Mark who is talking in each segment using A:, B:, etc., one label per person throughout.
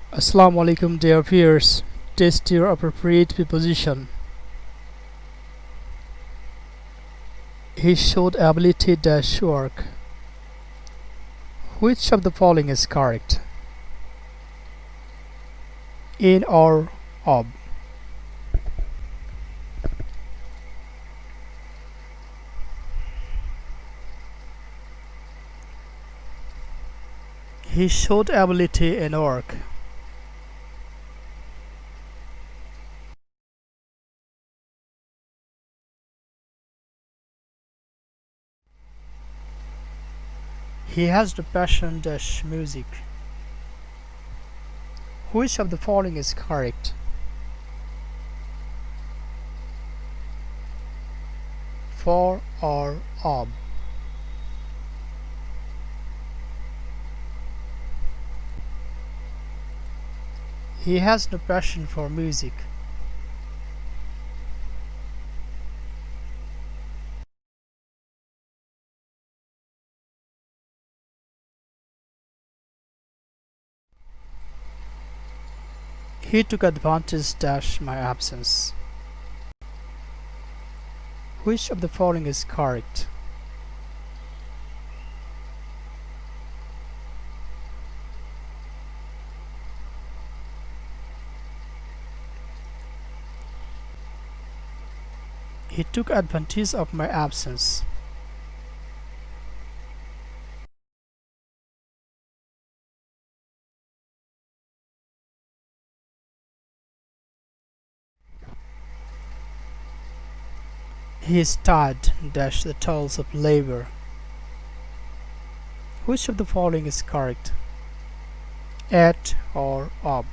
A: Assalamu alaikum dear viewers. Test your appropriate preposition. He showed ability dash work. Which of the following is correct? In or of? He showed ability in work. He has the passion dash music. Which of the following is correct? For or of? He has no passion for music. He took advantage dash my absence. Which of the following is correct? He took advantage of my absence. He started dash the toils of labor. Which of the following is correct? At or of?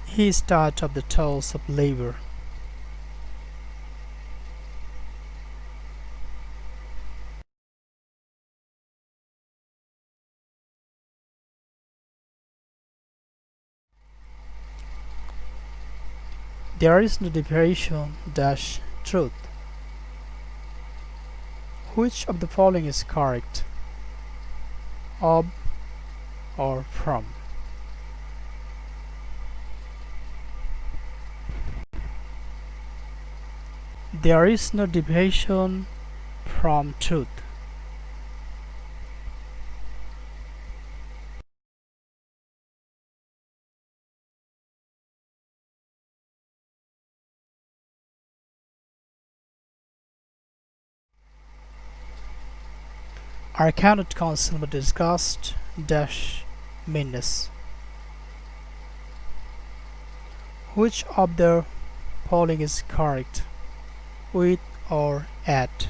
A: He started of the toils of labor. There is no deviation dash truth. Which of the following is correct? Of or from? There is no deviation from truth. I cannot conceal my disgust dash meanness. Which of the following is correct? With or at?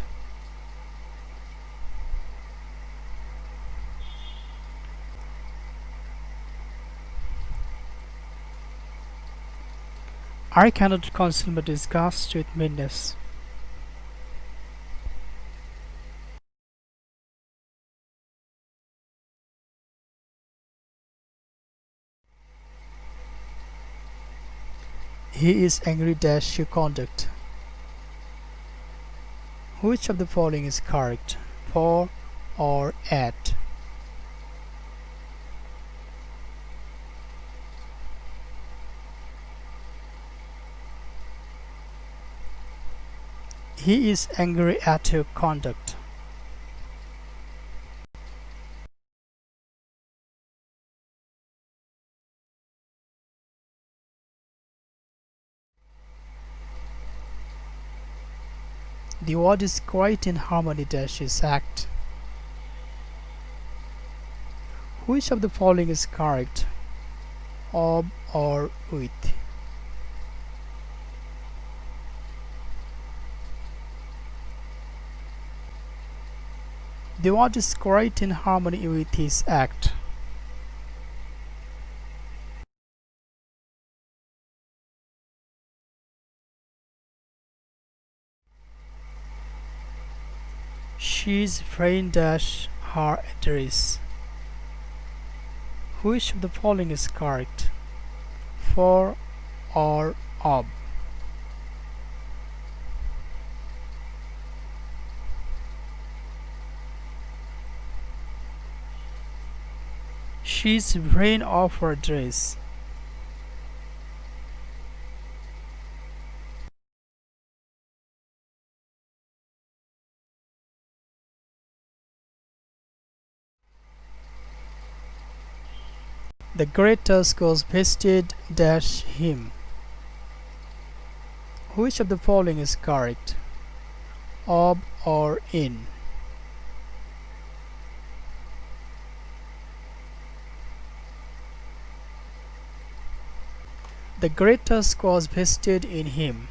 A: I cannot conceal my disgust with meanness. He is angry dash your conduct. Which of the following is correct? For or at? He is angry at your conduct. The word is quite in harmony dash his act. Which of the following is correct? Of or with? The word is quite in harmony with his act. She is afraid dash her address. Which of the following is correct? For or of? She's wearing off her dress. The great tusk was vested dash him. Which of the following is correct? Of or in? The great tusk was vested in him.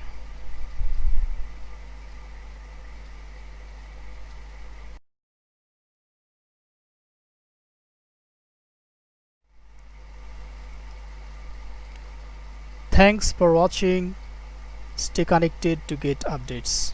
A: Thanks for watching. Stay connected to get updates.